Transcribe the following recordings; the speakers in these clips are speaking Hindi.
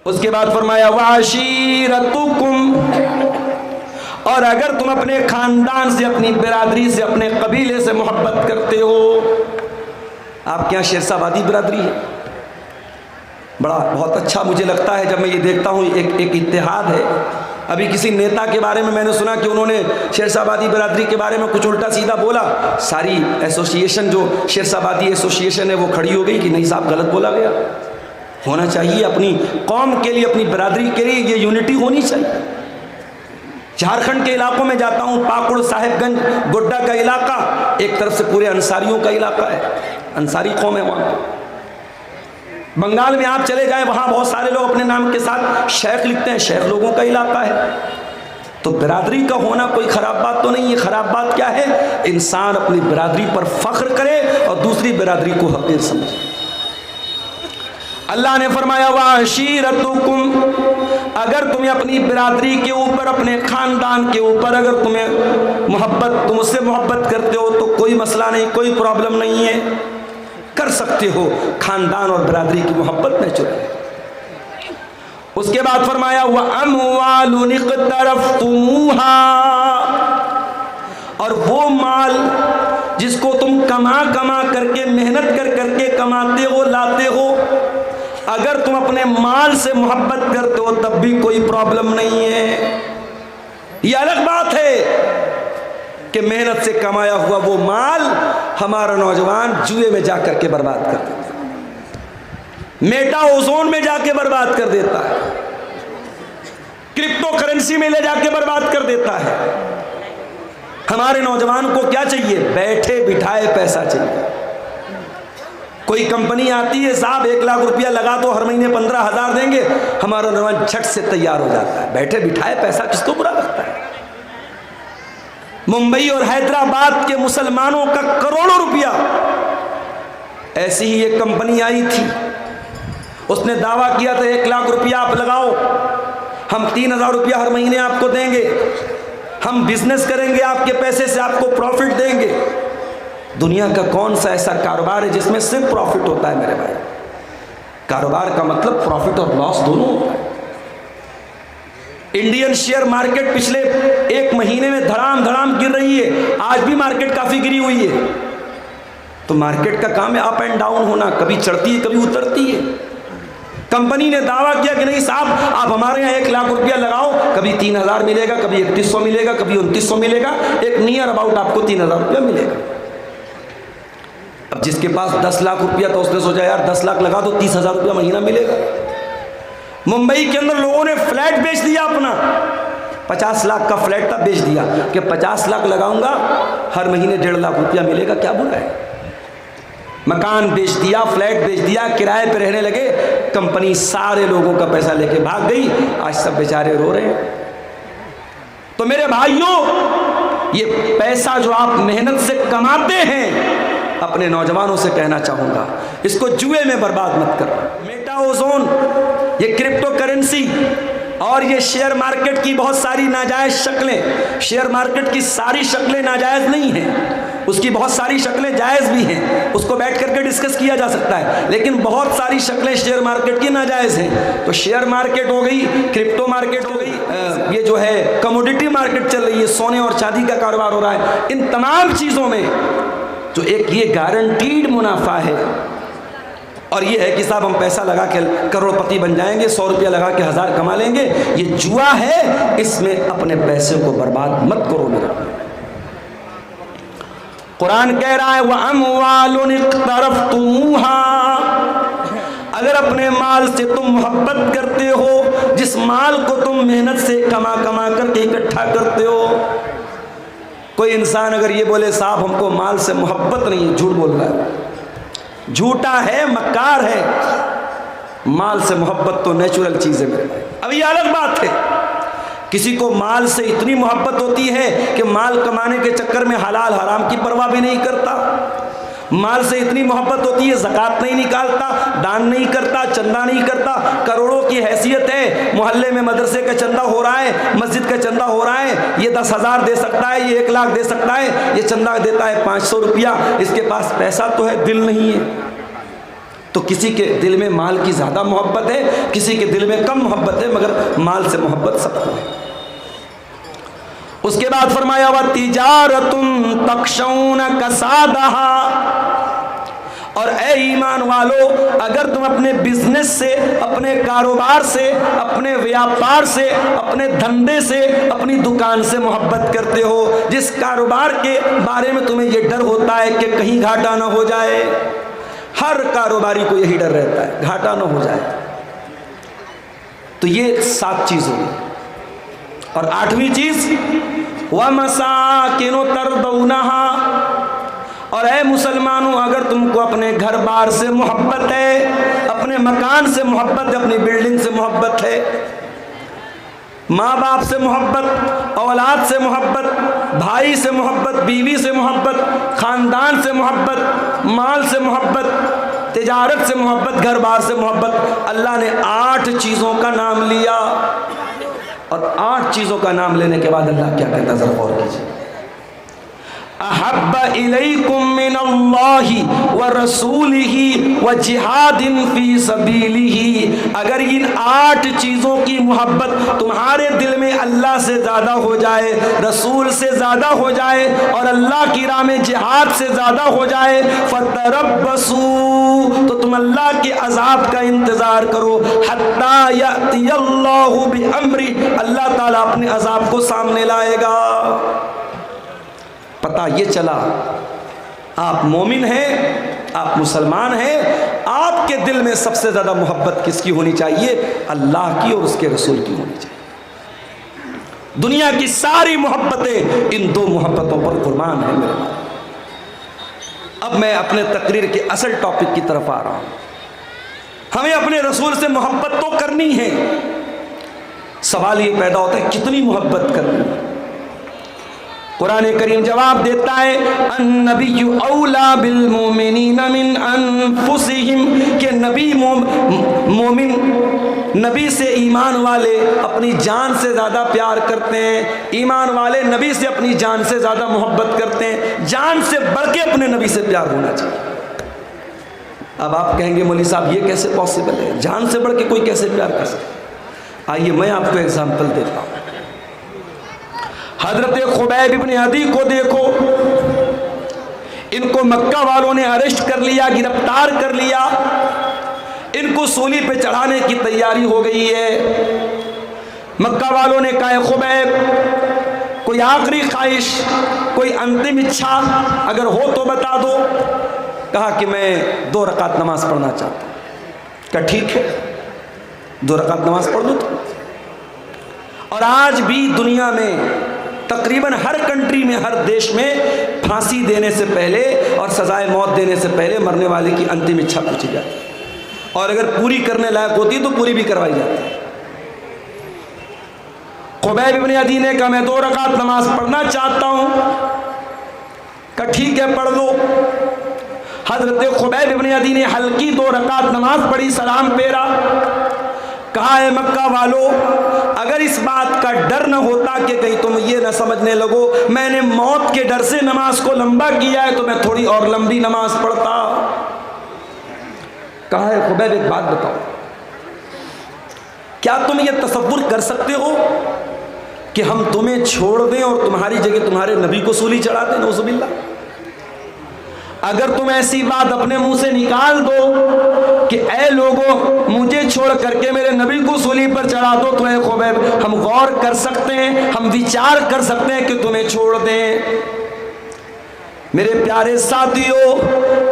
उसके बाद फरमाया वाशीरतुकुम, और अगर तुम अपने खानदान से, अपनी बिरादरी से, अपने कबीले से मोहब्बत करते हो। आपके यहाँ शेरशाबादी बिरादरी है, बड़ा बहुत अच्छा मुझे लगता है जब मैं ये देखता हूँ। एक इत्तेहाद है। अभी किसी नेता के बारे में मैंने सुना कि उन्होंने शेरशाबादी बिरादरी के बारे में कुछ उल्टा सीधा बोला। सारी एसोसिएशन, जो शेरशाबादी एसोसिएशन है, वो खड़ी हो गई कि नहीं साहब गलत बोला गया। होना चाहिए अपनी कौम के लिए, अपनी बिरादरी के लिए ये यूनिटी होनी चाहिए। झारखंड के इलाकों में जाता हूँ, पाकुड़, साहेबगंज, गोड्डा का इलाका एक तरफ से पूरे अंसारियों का इलाका है, अंसारी कौम है वहाँ। बंगाल में आप चले जाएं, वहाँ बहुत सारे लोग अपने नाम के साथ शेख लिखते हैं, शेख लोगों का इलाका है। तो बिरादरी का होना कोई ख़राब बात तो नहीं है। ख़राब बात क्या है? इंसान अपनी बिरादरी पर फख्र करे और दूसरी बिरादरी को हक़ीर समझे। अल्लाह ने फरमाया वाशीरतुकुम, अगर तुम्हें अपनी बिरादरी के ऊपर, अपने खानदान के ऊपर अगर तुम्हें मोहब्बत, तुम उससे मोहब्बत करते हो तो कोई मसला नहीं, कोई प्रॉब्लम नहीं है, कर सकते हो। खानदान और बिरादरी की मोहब्बत नेचुरल है। उसके बाद फरमाया व अमवालुन इक़्तरफ़्तुमूहा, और वो माल जिसको तुम कमा कमा करके, मेहनत कर करके कमाते हो, लाते हो, अगर तुम अपने माल से मोहब्बत करते हो तब भी कोई प्रॉब्लम नहीं है। ये अलग बात है कि मेहनत से कमाया हुआ वो माल हमारा नौजवान जुए में जाकर के बर्बाद कर देता है, मेटा ओजोन में जाके बर्बाद कर देता है, क्रिप्टो करेंसी में ले जाके बर्बाद कर देता है। हमारे नौजवान को क्या चाहिए? बैठे बिठाए पैसा चाहिए। कोई कंपनी आती है, साहब 1 लाख रुपया लगा दो, हर महीने 15,000 देंगे, हमारा नौजवान झट से तैयार हो जाता है। बैठे बिठाए पैसा किसको बुरा लगता है? मुंबई और हैदराबाद के मुसलमानों का करोड़ों रुपया, ऐसी ही एक कंपनी आई थी, उसने दावा किया था 1 लाख रुपया आप लगाओ, हम 3,000 रुपया हर महीने आपको देंगे, हम बिजनेस करेंगे, आपके पैसे से आपको प्रॉफिट देंगे। दुनिया का कौन सा ऐसा कारोबार है जिसमें सिर्फ प्रॉफिट होता है मेरे भाई? कारोबार का मतलब प्रॉफिट और लॉस दोनों होता है। इंडियन शेयर मार्केट पिछले 1 महीने में धड़ाम धड़ाम गिर रही है, आज भी मार्केट काफी गिरी हुई है। तो मार्केट का काम है अप एंड डाउन होना, कभी चढ़ती है कभी उतरती है। कंपनी ने दावा किया कि नहीं साहब आप हमारे यहाँ 1 लाख रुपया लगाओ, कभी 3,000 मिलेगा, कभी 3100 मिलेगा, कभी 2900 मिलेगा, एक नियर अबाउट आपको 3,000 रुपया मिलेगा। अब जिसके पास 10 लाख रुपया था उसने सोचा यार 10 लाख लगा दो, 30,000 रुपया महीना मिलेगा। मुंबई के अंदर लोगों ने फ्लैट बेच दिया अपना, 50 लाख का फ्लैट था, बेच दिया कि 50 लाख लगाऊंगा, हर महीने 1.5 लाख रुपया मिलेगा, क्या बुरा है। मकान बेच दिया, फ्लैट बेच दिया, किराए पे रहने लगे। कंपनी सारे लोगों का पैसा लेके भाग गई, आज सब बेचारे रो रहे हैं। तो मेरे भाइयों, ये पैसा जो आप मेहनत से कमाते हैं, अपने नौजवानों से कहना चाहूँगा इसको जुए में बर्बाद मत करो। मेटा ओजोन, ये क्रिप्टो करेंसी और ये शेयर मार्केट की बहुत सारी नाजायज़ शक्लें, शेयर मार्केट की सारी शक्लें नाजायज़ नहीं हैं, उसकी बहुत सारी शक्लें जायज़ भी हैं, उसको बैठ करके डिस्कस किया जा सकता है, लेकिन बहुत सारी शक्लें शेयर मार्केट की नाजायज़ हैं। तो शेयर मार्केट हो गई, क्रिप्टो मार्केट हो गई, ये जो है कमोडिटी मार्केट चल रही है, सोने और चांदी का कारोबार हो रहा है, इन तमाम चीज़ों में जो एक ये गारंटीड मुनाफा है, और ये है कि साहब हम पैसा लगा के करोड़पति बन जाएंगे, 100 रुपया लगा के 1000 कमा लेंगे, ये जुआ है, इसमें अपने पैसे को बर्बाद मत करो मेरे। कुरान कह रहा है वह अमवालुन इक़्तरफ़्तुमूहा, अगर अपने माल से तुम मोहब्बत करते हो, जिस माल को तुम मेहनत से कमा कमा करके इकट्ठा करते हो। कोई इंसान अगर ये बोले साहब हमको माल से मोहब्बत नहीं है, झूठ बोल रहा है, झूठा है, मक्कार है। माल से मोहब्बत तो नेचुरल चीज़ है मेरे भाई। अब ये अलग बात है, किसी को माल से इतनी मोहब्बत होती है कि माल कमाने के चक्कर में हलाल हराम की परवाह भी नहीं करता, माल से इतनी मोहब्बत होती है ज़कात नहीं निकालता, दान नहीं करता, चंदा नहीं करता। करोड़ों की हैसियत है, मोहल्ले में मदरसे का चंदा हो रहा है, मस्जिद का चंदा हो रहा है, ये 10,000 दे सकता है, ये 1 लाख दे सकता है, ये चंदा देता है 500 रुपया, इसके पास पैसा तो है, दिल नहीं है। तो किसी के दिल में माल की ज़्यादा मोहब्बत है, किसी के दिल में कम मोहब्बत है, मगर माल से मोहब्बत सबको है। उसके बाद फरमाया व तिजारतुन तखशौन कसादहा, और ए ईमान वालो, अगर तुम अपने बिजनेस से, अपने कारोबार से, अपने व्यापार से, अपने धंधे से, अपनी दुकान से मोहब्बत करते हो, जिस कारोबार के बारे में तुम्हें यह डर होता है कि कहीं घाटा ना हो जाए, हर कारोबारी को यही डर रहता है घाटा ना हो जाए, तो ये 7 चीज होगी। और 8वीं चीज व मसाकिनु तरदौनहा, और ऐ मुसलमानों, अगर तुमको अपने घर बार से मोहब्बत है, अपने मकान से मोहब्बत है, अपनी बिल्डिंग से मोहब्बत है, माँ बाप से मोहब्बत, औलाद से मोहब्बत, भाई से मोहब्बत, बीवी से मोहब्बत, खानदान से मोहब्बत, माल से मोहब्बत, तिजारत से मोहब्बत, घर बार से मोहब्बत, अल्लाह ने 8 चीज़ों का नाम लिया। और 8 चीज़ों का नाम लेने के बाद अल्लाह क्या कहता है, ज़रा गौर कीजिए। अहब्ब इलैकुम मिनल्लाहि व रसूलिही व जिहादिन फी सबीलिही, अगर इन 8 चीज़ों की मोहब्बत तुम्हारे दिल में अल्लाह से ज़्यादा हो जाए, रसूल से ज़्यादा हो जाए, और अल्लाह की राह में जिहाद से ज़्यादा हो जाए, फतरब्बसू, तो तुम अल्लाह के अज़ाब का इंतज़ार करो, हत्ता यअतियल्लाहु बिअम्री, अल्लाह ताला अपने अज़ाब को सामने लाएगा। पता ये चला आप मोमिन हैं, आप मुसलमान हैं, आपके दिल में सबसे ज़्यादा मोहब्बत किसकी होनी चाहिए, अल्लाह की और उसके रसूल की होनी चाहिए। दुनिया की सारी मोहब्बतें इन 2 मोहब्बतों पर कुर्बान है मेरे भाई। अब मैं अपने तकरीर के असल टॉपिक की तरफ आ रहा हूँ। हमें अपने रसूल से मोहब्बत तो करनी है, सवाल ये पैदा होता है कितनी मोहब्बत करनी है। कुरान करीम जवाब देता है, अन्नबिय्यु औला बिल मोमिनीना मिन अनफुसिहिम, के नबी मोमिन, नबी से ईमान वाले अपनी जान से ज़्यादा प्यार करते हैं, ईमान वाले नबी से अपनी जान से ज़्यादा मोहब्बत करते हैं, जान से बढ़ के अपने नबी से प्यार होना चाहिए। अब आप कहेंगे मौलवी साहब ये कैसे पॉसिबल है, जान से बढ़ के कोई कैसे प्यार कर सकता है। आइए मैं आपको एग्जाम्पल देता हूँ। हजरत खुबैब इब्न अदी को देखो, इनको मक्का वालों ने अरेस्ट कर लिया, गिरफ्तार कर लिया, इनको सूली पे चढ़ाने की तैयारी हो गई है। मक्का वालों ने कहा, खुबैब कोई आखिरी ख्वाहिश, कोई अंतिम इच्छा अगर हो तो बता दो। कहा कि मैं 2 रकात नमाज पढ़ना चाहता हूँ। कहा ठीक है 2 रकात नमाज पढ़ दो तो। और आज भी दुनिया में तकरीबन हर कंट्री में, हर देश में फांसी देने से पहले और सजाए मौत देने से पहले मरने वाले की अंतिम इच्छा पूछी जाती है, और अगर पूरी करने लायक होती है तो पूरी भी करवाई जाती है। खुबैब इब्न अदी ने कहा मैं 2 रकात नमाज पढ़ना चाहता हूँ। कहा ठीक है पढ़ दो। हजरत खुबैब इब्न अदी ने हल्की 2 रकात नमाज पढ़ी, सलाम फेरा। कहा है मक्का वालों, अगर इस बात का डर न होता कि कहीं तुम ये न समझने लगो मैंने मौत के डर से नमाज को लंबा किया है, तो मैं थोड़ी और लंबी नमाज पढ़ता। कहा है खुबैब एक बात बताओ, क्या तुम ये तसव्वुर कर सकते हो कि हम तुम्हें छोड़ दें और तुम्हारी जगह तुम्हारे नबी को सूली चढ़ा दें? नौजुबिल्लाह। अगर तुम ऐसी बात अपने मुंह से निकाल दो कि ऐ लोगों मुझे छोड़ करके मेरे नबी को सूली पर चढ़ा दो, तो ऐ खुबैब हम गौर कर सकते हैं, हम विचार कर सकते हैं कि तुम्हें छोड़ दें। मेरे प्यारे साथियों,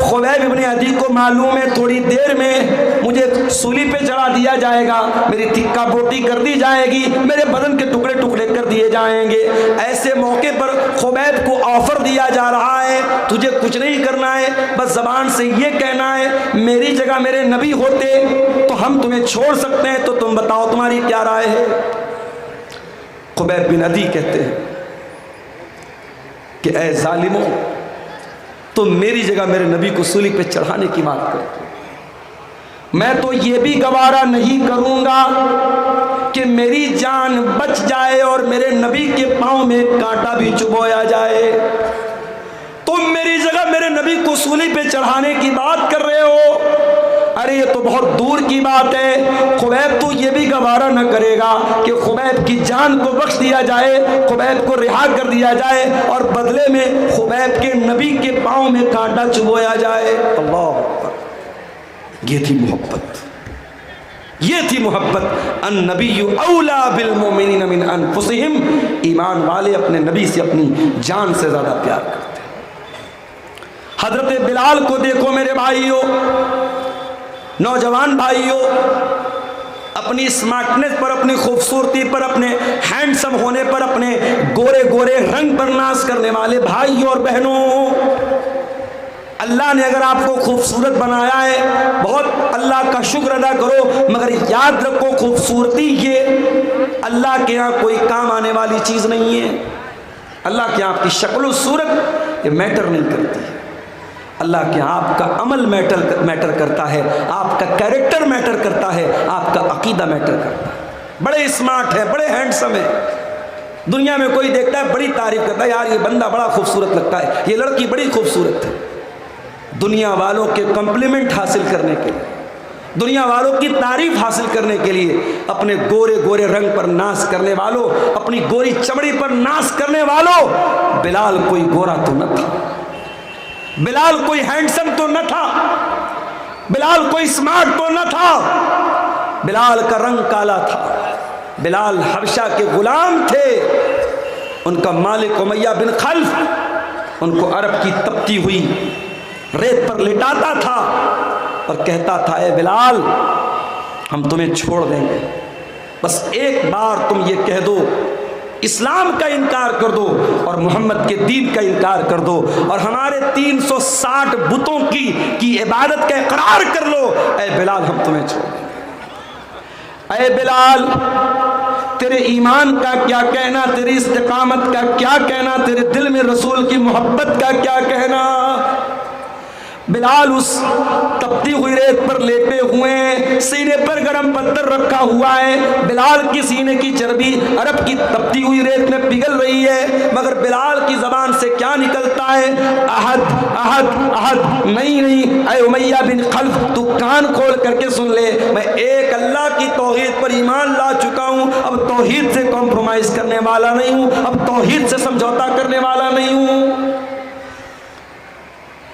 खुबैब इब्न अदी को मालूम है थोड़ी देर में मुझे सूली पे चढ़ा दिया जाएगा, मेरी तिक्का बोटी कर दी जाएगी, मेरे बदन के टुकड़े टुकड़े कर दिए जाएंगे। ऐसे मौके पर खुबैब को ऑफर दिया जा रहा है तुझे कुछ नहीं करना है, बस जबान से ये कहना है मेरी जगह मेरे नबी होते तो हम तुम्हें छोड़ सकते हैं, तो तुम बताओ तुम्हारी क्या राय है? खुबैब बिन अदी कहते हैं कि ऐ जालिमों, तो मेरी जगह मेरे नबी को सूली पे चढ़ाने की बात करते, मैं तो ये भी गवारा नहीं करूंगा कि मेरी जान बच जाए और मेरे नबी के पांव में कांटा भी चुभोया जाए। तुम मेरी जगह मेरे नबी को सूली पे चढ़ाने की बात कर रहे हो, अरे ये तो बहुत दूर की बात है। खुबैब तो ये भी गवारा न करेगा कि खुबैब की जान को बख्श दिया जाए, खुबैब को रिहा कर दिया जाए और बदले में खुबैब के नबी के पाँव में कांटा चुभोया जाए। अल्लाह अकबर। ये थी मोहब्बत, ये थी मोहब्बत। अन नबी औला बिल मोमिनीन मिन अनफुसिहिम, ईमान वाले अपने नबी से अपनी जान से ज़्यादा प्यार करते। हजरत बिलाल को देखो मेरे भाइयों, नौजवान भाइयों, अपनी स्मार्टनेस पर, अपनी खूबसूरती पर, अपने हैंडसम होने पर, अपने गोरे गोरे रंग पर नाज करने वाले भाइयों और बहनों, अल्लाह ने अगर आपको खूबसूरत बनाया है, बहुत अल्लाह का शुक्र अदा करो, मगर याद रखो खूबसूरती ये अल्लाह के यहाँ कोई काम आने वाली चीज़ नहीं है। अल्लाह के यहाँ आपकी शक्ल सूरत ये मैटर नहीं करती है। अल्लाह के यहाँ आपका अमल मैटर करता है, आपका कैरेक्टर मैटर करता है, आपका अकीदा मैटर करता है। बड़े स्मार्ट है, बड़े हैंडसम है, दुनिया में कोई देखता है बड़ी तारीफ करता है, यार ये बंदा बड़ा खूबसूरत लगता है, ये लड़की बड़ी खूबसूरत है। दुनिया वालों के कॉम्प्लीमेंट हासिल करने के लिए, दुनिया वालों की तारीफ हासिल करने के लिए, अपने गोरे गोरे रंग पर नाश करने वालों, अपनी गोरी चमड़ी पर नाश करने वालों, बिलाल कोई गोरा तो न था, बिलाल कोई हैंडसम तो न था, बिलाल कोई स्मार्ट तो न था, बिलाल का रंग काला था। बिलाल हबशा के गुलाम थे, उनका मालिक उमैया बिन खल्फ उनको अरब की तपती हुई रेत पर लिटाता था और कहता था, ए बिलाल हम तुम्हें छोड़ देंगे, बस एक बार तुम ये कह दो, इस्लाम का इनकार कर दो और मोहम्मद के दीन का इनकार कर दो और हमारे 360 बुतों की इबादत का इकरार कर लो, ए बिलाल हम तुम्हें छोड़ देंगे। ए बिलाल तेरे ईमान का क्या कहना, तेरी इस्तिकामत का क्या कहना, तेरे दिल में रसूल की मोहब्बत का क्या कहना। बिलाल उस तपती हुई रेत पर लेटे हुए, सीने पर गरम पत्थर रखा हुआ है, बिलाल की सीने की चर्बी अरब की तपती हुई रेत में पिघल रही है, मगर बिलाल की जबान से क्या निकलता है, अहद अहद अहद, नहीं नहीं, ऐ उमैया बिन खल्फ तू कान खोल करके सुन ले, मैं एक अल्लाह की तौहीद पर ईमान ला चुका हूँ, अब तौहीद से कॉम्प्रोमाइज करने वाला नहीं हूँ, अब तौहीद से समझौता करने वाला नहीं हूँ।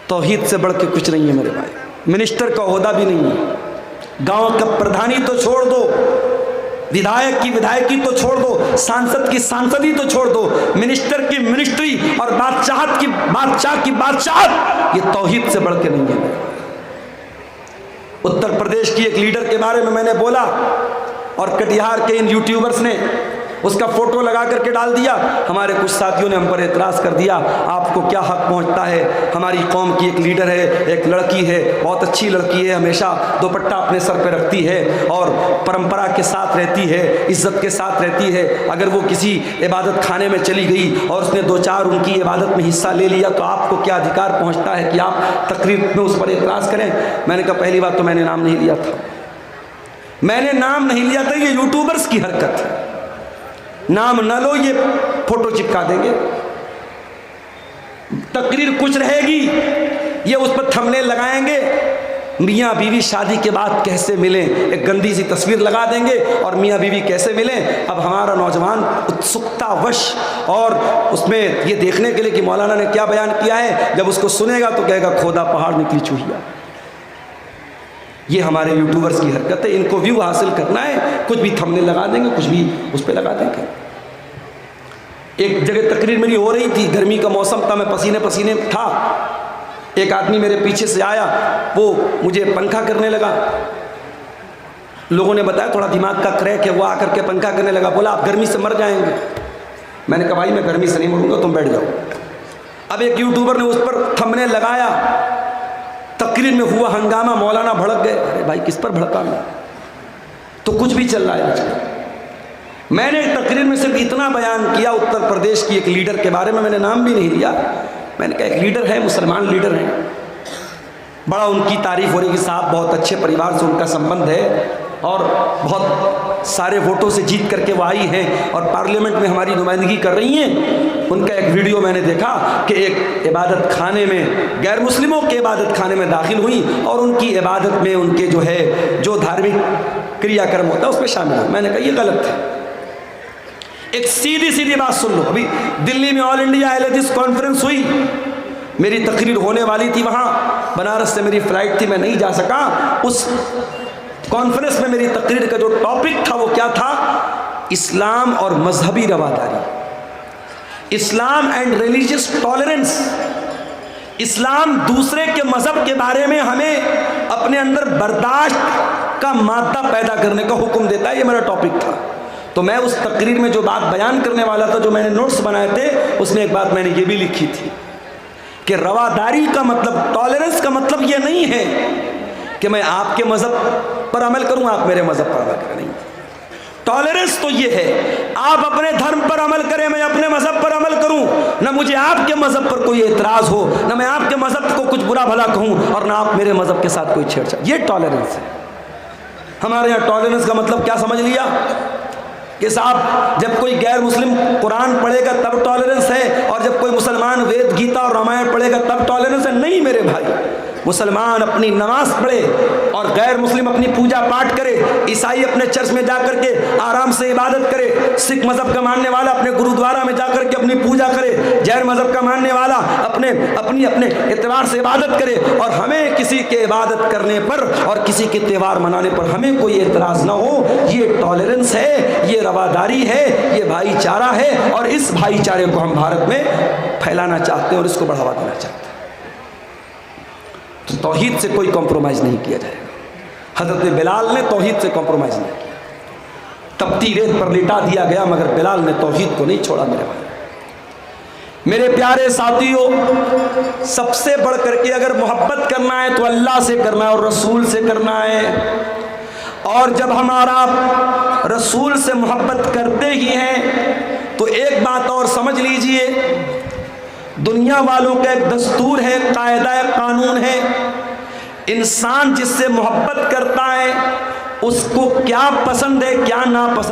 तौहीद से बढ़ के कुछ नहीं है मेरे भाई, मिनिस्टर का ओहदा भी नहीं है, गांव का प्रधानी तो छोड़ दो, विधायक की विधायकी तो छोड़ दो, सांसद की सांसदी तो छोड़ दो, मिनिस्टर की मिनिस्ट्री और बादशाह की बादशाहत, ये तौहीद से बढ़ के नहीं है। उत्तर प्रदेश की एक लीडर के बारे में मैंने बोला और कटिहार के इन यूट्यूबर्स ने उसका फोटो लगा करके डाल दिया, हमारे कुछ साथियों ने हम पर एतराज़ कर दिया, आपको क्या हक पहुंचता है, हमारी कौम की एक लीडर है, एक लड़की है, बहुत अच्छी लड़की है, हमेशा दुपट्टा अपने सर पे रखती है और परंपरा के साथ रहती है, इज्जत के साथ रहती है, अगर वो किसी इबादत खाने में चली गई और उसने दो चार उनकी इबादत में हिस्सा ले लिया तो आपको क्या अधिकार पहुँचता है कि आप तकरीर में उस पर एतराज़ करें। मैंने कहा पहली बात तो मैंने नाम नहीं लिया था, मैंने नाम नहीं लिया था, ये यूट्यूबर्स की हरकत है, नाम न लो ये फोटो चिपका देंगे, तकरीर कुछ रहेगी ये उस पर थंबनेल लगाएंगे, मियाँ बीवी शादी के बाद कैसे मिले एक गंदी सी तस्वीर लगा देंगे और मियाँ बीवी कैसे मिले। अब हमारा नौजवान उत्सुकतावश और उसमें ये देखने के लिए कि मौलाना ने क्या बयान किया है, जब उसको सुनेगा तो कहेगा खोदा पहाड़ निकली चूहिया। ये हमारे यूट्यूबर्स की हरकत है, इनको व्यू हासिल करना है, कुछ भी थंबनेल लगा देंगे, कुछ भी उस पर लगा देंगे। एक जगह तकरीर मेरी हो रही थी, गर्मी का मौसम था, मैं पसीने पसीने था, एक आदमी मेरे पीछे से आया, वो मुझे पंखा करने लगा, लोगों ने बताया थोड़ा दिमाग का क्रैक है, वो आकर के पंखा करने लगा, बोला आप गर्मी से मर जाएंगे। मैंने कहा भाई मैं गर्मी से नहीं मरूंगा, तुम बैठ जाओ। अब एक यूट्यूबर ने उस पर थंबनेल लगाया, तकरीर में हुआ हंगामा, मौलाना भड़क गए, अरे भाई किस पर भड़का मैं, तो कुछ भी चल रहा है आजकल। मैंने तकरीर में सिर्फ इतना बयान किया, उत्तर प्रदेश की एक लीडर के बारे में, मैंने नाम भी नहीं लिया, मैंने कहा एक लीडर है, मुसलमान लीडर है, बड़ा उनकी तारीफ हो रही कि साहब बहुत अच्छे परिवार से उनका संबंध है और बहुत सारे वोटों से जीत करके वो आई हैं और पार्लियामेंट में हमारी नुमाइंदगी कर रही हैं। उनका एक वीडियो मैंने देखा कि एक इबादत खाने में, गैर मुस्लिमों के इबादत खाने में दाखिल हुई और उनकी इबादत में उनके जो धार्मिक क्रियाक्रम होता है उसमें शामिल हुई। मैंने कहा ये गलत है। एक सीधी सीधी बात सुन लो, अभी दिल्ली में ऑल इंडिया अहले हदीस कॉन्फ्रेंस हुई, मेरी तकरीर होने वाली थी वहाँ, बनारस से मेरी फ़्लाइट थी, मैं नहीं जा सका। उस कॉन्फ्रेंस में मेरी तकरीर का जो टॉपिक था वो क्या था? इस्लाम और मजहबी रवादारी, इस्लाम एंड रिलीजियस टॉलरेंस। इस्लाम दूसरे के मजहब के बारे में हमें अपने अंदर बर्दाश्त का मादा पैदा करने का हुक्म देता है, ये मेरा टॉपिक था। तो मैं उस तकरीर में जो बात बयान करने वाला था, जो मैंने नोट्स बनाए थे, उसमें एक बात मैंने ये भी लिखी थी कि रवादारी का मतलब, टॉलरेंस का मतलब ये नहीं है कि मैं आपके मजहब पर अमल करूं, आप मेरे मजहब पर अमल करें। नहीं, टॉलरेंस तो ये है आप अपने धर्म पर अमल करें, मैं अपने मजहब पर अमल करूं, ना मुझे आपके मजहब पर कोई एतराज हो, ना मैं आपके मजहब को कुछ बुरा भला कहूं और ना आप मेरे मजहब के साथ कोई छेड़छाड़। ये टॉलरेंस है। हमारे यहाँ टॉलरेंस का मतलब क्या समझ लिया कि साहब जब कोई गैर मुस्लिम कुरान पढ़ेगा तब टॉलरेंस है, और जब कोई मुसलमान वेद गीता और रामायण पढ़ेगा तब टॉलरेंस है। नहीं मेरे भाई, मुसलमान अपनी नमाज पढ़े और गैर मुस्लिम अपनी पूजा पाठ करे, ईसाई अपने चर्च में जाकर के आराम से इबादत करे, सिख मजहब का मानने वाला अपने गुरुद्वारा में जाकर के अपनी पूजा करे, जैन मजहब का मानने वाला अपने एतबार से इबादत करे, और हमें किसी के इबादत करने पर और किसी के त्यौहार मनाने पर हमें कोई एतराज़ ना हो। ये टॉलरेंस है, ये रवादारी है, ये भाईचारा है, और इस भाईचारे को हम भारत में फैलाना चाहते हैं और इसको बढ़ावा देना चाहते हैं। तो तौहीद से कोई कॉम्प्रोमाइज़ नहीं किया जाएगा। हज़रत बिलाल ने तौहीद से कॉम्प्रोमाइज़ नहीं किया, तपती रेत पर लिटा दिया गया, मगर बिलाल ने तौहीद को नहीं छोड़ा। मेरे प्यारे साथियों, सबसे बढ़ करके अगर मोहब्बत करना है तो अल्लाह से करना है और रसूल से करना है। और जब हमारा रसूल से मोहब्बत करते ही हैं तो एक बात और समझ लीजिए, दुनिया वालों का एक दस्तूर है, कायदा कानून है, इंसान जिससे मोहब्बत करता है उसको क्या पसंद है क्या नापसंद